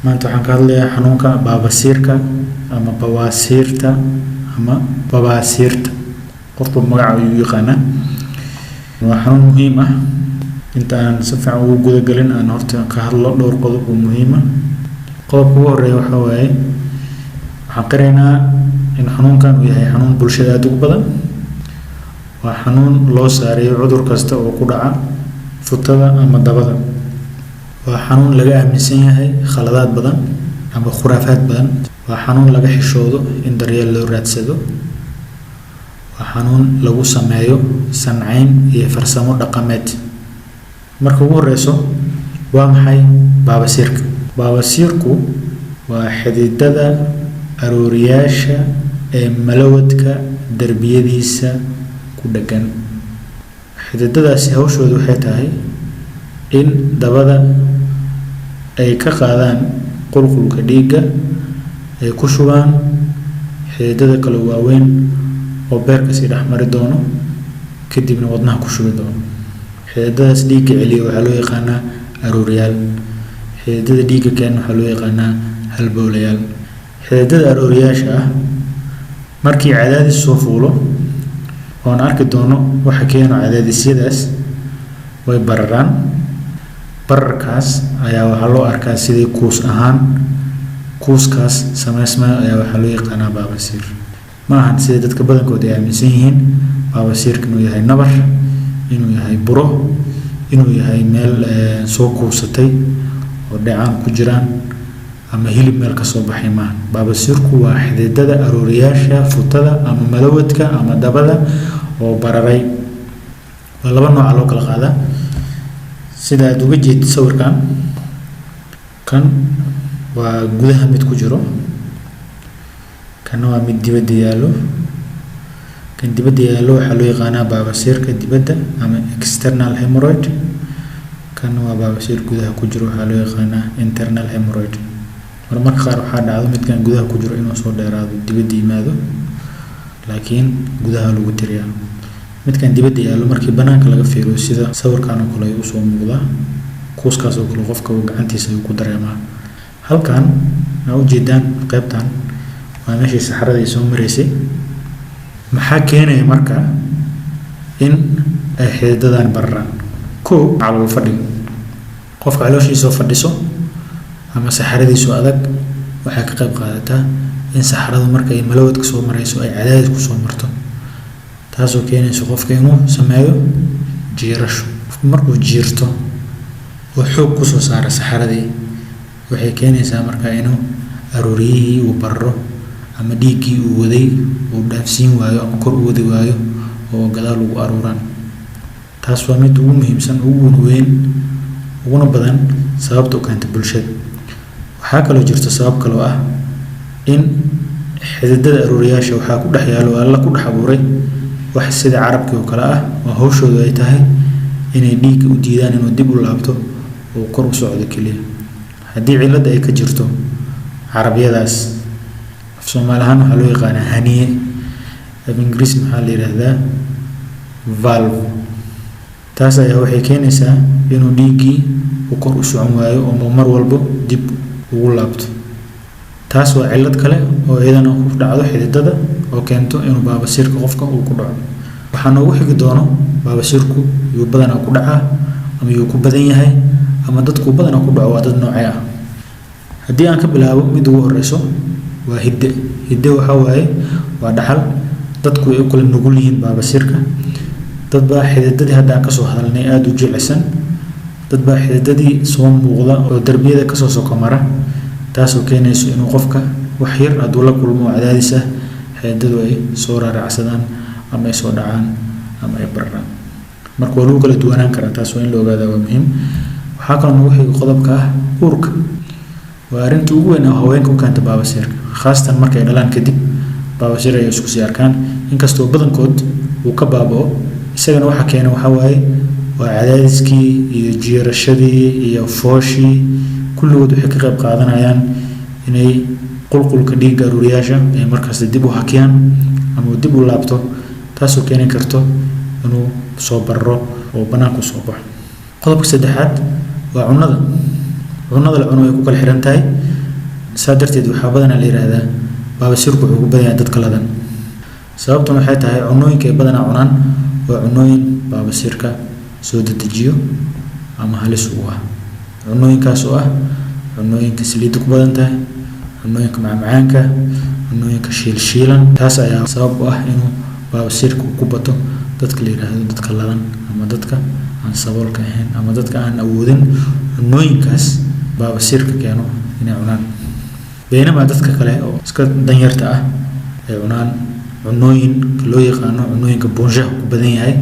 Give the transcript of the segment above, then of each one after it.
maanta waxaan ka hadlayaa xanuunka baabasiirka ama bawaasiirta ama babaasiirta qofka magaca uu yaqaana. waa xanuun muhiim ah. inta aan si fiican ugu guda galin aan horta ka hadlo dhowr qodob oo muhiim ah. qodobka ugu horeeya waxa waaye waxaan qiraynaa in xanuunkan uu yahay xanuun bulshada aad ugu badan. waa xanuun loo saareeyo cudur kasta oo ku dhaca futada ama dabada. waa xanuun laga aaminsan yahay khaladaad badan ama khuraafaad badan. waa xanuun laga xishoodo in daryeel loo raadsado. waa xanuun lagu sameeyo sancayn iyo farsamo dhaqameed. marka ugu horeyso waa maxay baabasiirka? baabasiirku waa xididada arooriyaasha ee malawadka darbiyadiisa ku dhagan. xididadaasi hawshoodu waxay tahay in dabada ay ka qaadaan qulqulka dhiigga, ay ku shubaan xididada kale waaweyn oo beerka sii dhex mari doono, kadibna wadnaha ku shubi doono. xididadaas dhiigga celiya waxaa loo yaqaanaa arooriyaal. xididada dhiigga keena waxaa loo yaqaanaa halbowlayaal. xididada arooriyaasha ah markii cadaadis soo fuulo, oon arki doono waxa keeno cadaadisyadaas, way bararaan. bararkaas ayaa waxaa loo arkaa sidii kuus ahaan. kuuskaas samaysmaya ayaa waxaa loo yaqaanaa baabasiir. ma ahan sida dadka badankood ay aaminsan yihiin baabasiirka inuu yahay nabar, inuu yahay buro, inuu yahay meel soo kuusatay oo dhacaan ku jiraan ama hilib meel ka soo baxay. maaha. baabasiirku waa xididada arooriyaasha futada ama malawadka ama dabada oo bararay. waa laba nooca loo kala qaadaa sida aad uga jeedid sawirkan. kan waa gudaha mid ku jiro, kana waa mid dibadda yaallo. kan dibadda yaallo waxaa loo yaqaanaa baabasiirka dibadda ama external hemorrhoid. kan waa baabasiir gudaha ku jiro, waxaa loo yaqaanaa internal hemorrhoid. marmarka qaar waxaa dhacdo midkan gudaha ku jiro inuu soo dheeraado dibadda yimaado, laakiin gudaha lagu tiriyaa. midkan dibadda yaallo markii banaanka laga fiiriyo sida sawirkan oo kale ayuu usoo muuqdaa. kuuskaas oo kale qofka gacantiisa ayuu ku dareemaa. halkan aa ujeedaan qaybtan waa meeshii saxarada ay soo maraysay. maxaa keenaya marka in ay xididadan bararaan? kow, calool fadhiga. qofka calooshiisa fadhiso ama saxaradiisu adag waxay ka qayb qaadataa in saxaradu marka ay malawadka soo marayso ay cadaadis ku soo marto, taasoo keenaysa qofka inuu sameeyo jiirasho. qofku markuu jiirto oo xoog kusoo saara saxaradii, waxay keenaysaa marka inuu arooriyihii uu bararo ama dhiiggii uu waday uu dhaafsiin waayo ama kor u wadi waayo oo gadaal ugu aruuraan. taas waa mid ugu muhiimsan, ugu weyn, uguna badan sababta u keenta bulshada. waxaa kaloo jirta sabab kaloo ah in xididada arooriyaasha waxaa ku dhex yaalo alla ku dhex abuuray wax sida carabkii oo kale ah, oo hawshoodu ay tahay inay dhiigga u diidaan inuu dib u laabto oo kor u socdo keliya. haddii cilad ay ka jirto carabyadaas, af Soomaali ahaan waxaa loo yaqaanaa haniye, af Ingiriis maxaa la yidhaahdaa valve. taas ayaa waxay keenaysaa inuu dhiiggii uu kor u socon waayo oo mar walbo dib ugu laabto. taas waa cilad kale oo iyadana ku dhacdo xididada oo keento inuu baabasiirka qofka uu ku dhaco. waxaa noogu xigi doono baabasiirku yuu badanaa ku dhacaa ama yuu ku badan yahay ama dadku badanaa ku dhaco waa dad noocee ah. haddii aan ka bilaabo mid ugu horeyso waa hidde. hidde waxaa waaye waa dhaxal. dadku ay u kala nugul yihiin baabasiirka. dad baa xididadii hadda aan kasoo hadalnay aada u jilicsan. dad baa xididadii soo muuqda oo darbiyada kasoo soko mara, taasoo keenayso inuu qofka wax yar hadduu la kulmo oo cadaadis ah xididadu ay soo raaracsadaan ama ay soo dhacaan ama ay bararaan. marka waa lagu kala duwanaan karaa, taas waa in la ogaadaa, waa muhiim. waxaa kaloo nagu xiga qodobka ah uurka. waa arrinta ugu weyn oo haweenka u keenta baabasiirka, khaasatan markay dhalaan kadib baabasiir ay isku sii arkaan. inkastoo badankood uu ka baaba'o, isagana waxa keena waxaa waaye waa cadaadiskii iyo jiirashadii iyo fooshii, kulligood waxay ka qayb qaadanayaan inay qulqulka dhiigga arooriyaasha ay markaas dib u hakiyaan ama dib u laabto, taasoo keeni karto inuu soo bararo oo banaanku soo baxo. qodobka saddexaad waa cunnada. cunada la cuno way ku kala xiran tahay saa darteed waxaa badanaa la yidhaahdaa baabasiirku wuxuu ku badan yahay dadka ladan sababtuna waxay tahay cunooyinka ay badanaa cunaan waa cunooyin baabasiirka soo dedejiyo ama halis u ah cunooyinkaas oo ah cunooyinka saliidda ku badan tahay cunooyinka macmacaanka cunooyinka shiilshiilan taas ayaa sabab u ah inuu baabasiirku ku bato dadka la yidhaahdo dadka ladan ama dadka aan saboolka ahayn ama dadka aan awoodin cunooyinkaas baabasiirka keeno inay cunaan baynamaa dadka kale oo iska danyarta ah ay cunaan cunooyin loo yaqaano cunooyinka buunshaha ku badan yahay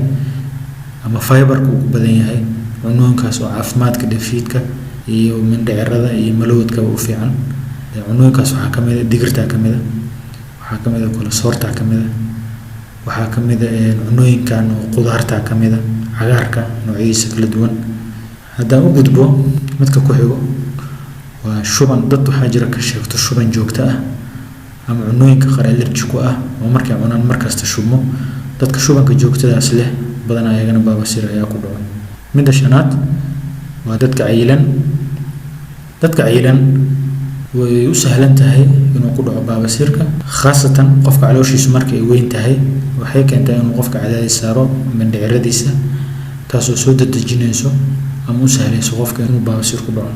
ama fiberka ku badan yahay cunooyinkaas oo caafimaadka dheefshiidka iyo mindhicirada iyo malowdka u fiican cunooyinkaas waxaa kamid ah digirta kamid ah waxaa kamid ah kolasoorta kamid ah waxaa kamid ah cunooyinkan oo qudaarta kamid ah cagaarka noocyadiisa kala duwan haddaan u gudbo midka ku xigo waa shuban dad waxaa jira ka sheegto shuban joogto ah ama cunooyinka qaar allergy ku ah oo markay cunaan markasta shubmo dadka shubanka joogtadaas leh badan ayagana baabasiir ayaa ku dhaco midda shanaad waa dadka cayilan way u sahlan tahay inuu ku dhaco baabasiirka khaasatan qofka calooshiisu marka ay weyn tahay waxay keentaa inuu qofka cadaadis saaro mindhiciradiisa taasoo soo dedejinayso ama u sahlayso qofka inuu baabasiir ku dhaco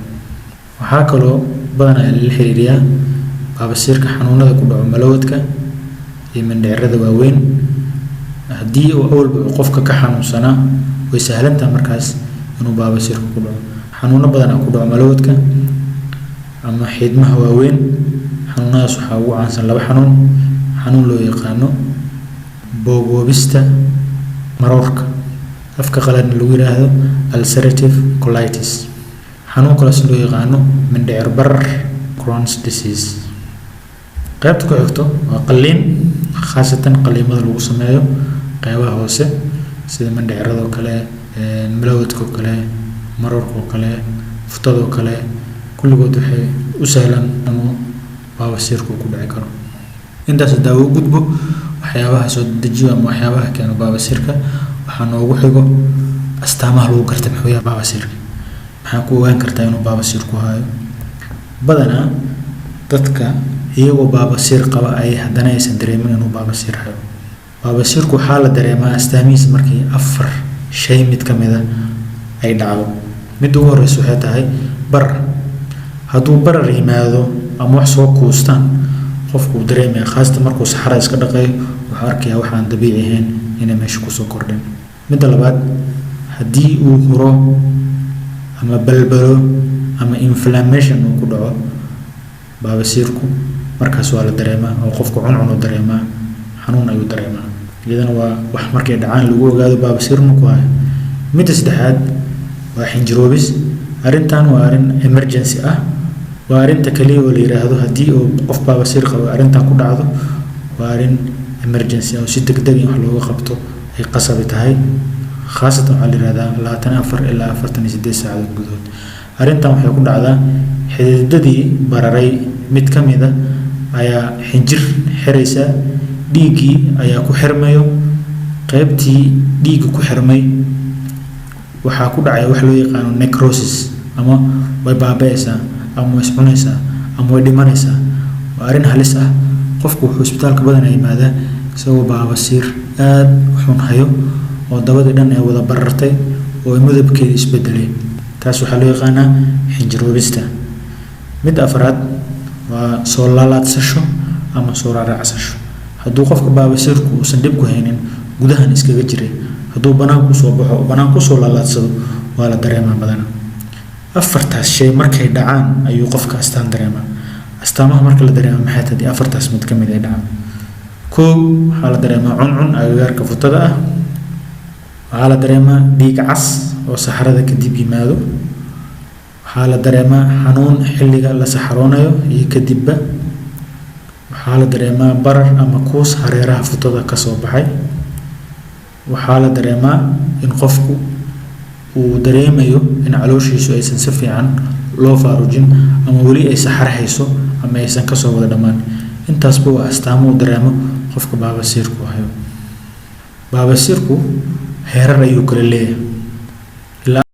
waxaa kaloo badanaa la xiriiriyaa baabasiirka xanuunada ku dhaco malowdka iyo mindhicirada waaweyn haddii uu awalba qofka ka xanuunsanaa way sahlantahay markaas inuu baabasiirka ku dhaco xanuuno badanaa ku dhaco malowdka ama xiidmaha waaweyn xanuunadaas waxaa ugu caansan laba xanuun loo yaqaano boogboobista maroorka afka qaladna lagu yidhaahdo ulcerative colitis xanuun kalaas loo yaqaano mindhicir barar Crohn's disease qaybta ku xigto waa qalliin khaasatan qalliimada lagu sameeyo qaybaha hoose sida mindhicirada kale malowdka kale maroorka kale futada kale kulligood waxay u sahlan inuu baabasiirku ku dhici karo intaas daawo gudbo waxyaabaha soo dejiyo ama waxyaabaha keeno baabasiirka waxaa noogu xigo astaamaha lagu garta muxuu yahay baabasiirka maxaa ku ogaan kartaa inuu baabasiir ku hayo badanaa dadka iyagoo baabasiir qaba ay haddana aysan dareemin inuu baabasiir hayo baabasiirku waxaa la dareemaa astaamihiisa markii 4 shay mid ka mid ah ay dhacdo mid ugu horeysa waxay tahay barar hadduu barar yimaado ama wax soo kuustaan qofku uu dareemaya khaasatan markuu saxara iska dhaqayo wuxuu arkayaa waxaan dabiici ahayn inay meesha kusoo kordhin midda labaad haddii uu huro ama balbalo ama inflammation uu ku dhaco baabasiirku markaas waa la dareemaa oo qofku cuncun dareemaa xanuun ayuu dareemaa iyadana waa wax markay dhacaan lagu ogaado baabasiir inuu ku hayo midda saddexaad waa xinjiroobis arrintan waa arrin emergency ah waa arrinta kaliya oo la yiraahdo haddii uu qof baabasiir qabo arrintan ku dhacdo waa arrin emergency oo si degdeg ah wax looga qabto ay qasab tahay khaasatan waxaa la yiraahdaa 24 ilaa 48 saacadood gudahood arrintan waxay ku dhacdaa xididadii bararay mid ka mid ah ayaa xinjir xiraysa dhiiggii ayaa ku xirmayo qaybtii dhiigga ku xirmay waxaa ku dhacay wax loo yaqaano necrosis ama way baaba'aysaa ama way iscunaysaa ama way dhimanaysaa waa arrin halis ah qofku wuxuu isbitaalka badanaa yimaadaa isagoo baabasiir aad u xun hayo oo dabadii dhan ay wada barartay oo midabkeeda isbedelay taas waxaa loo yaqaanaa xinjiroobista mid afraad waa soo laalaadsasho ama soo raaracsasho hadduu qofka baabasiirku uusan dhib ku haynin gudahan iskaga jiray hadduu banaanku soo baxo banaanku soo laalaadsado waa la dareemaa badanaa afartaas shay markay dhacaan ayuu qofka astaan dareemaa astaamaha marka la dareemo maxay tahay afartaas mid ka mid ay dhacaan koow waxaa la dareemaa cuncun agagaarka futada ah waxaa la dareemaa dhiig cas oo saxarada kadib yimaado waxaa la dareemaa xanuun xilliga la saxaroonayo iyo kadibba waxaa la dareemaa barar ama kuus hareeraha futada ka soo baxay waxaa la dareemaa in qofku uu dareemayo in calooshiisu aysan si fiican loo faarujin ama weli ay saxar hayso ama aysan kasoo wada dhammaan intaasba waa astaamo uu dareemo qofka baabasiirku hayo baabasiirku heerar ayuu kala leeyahay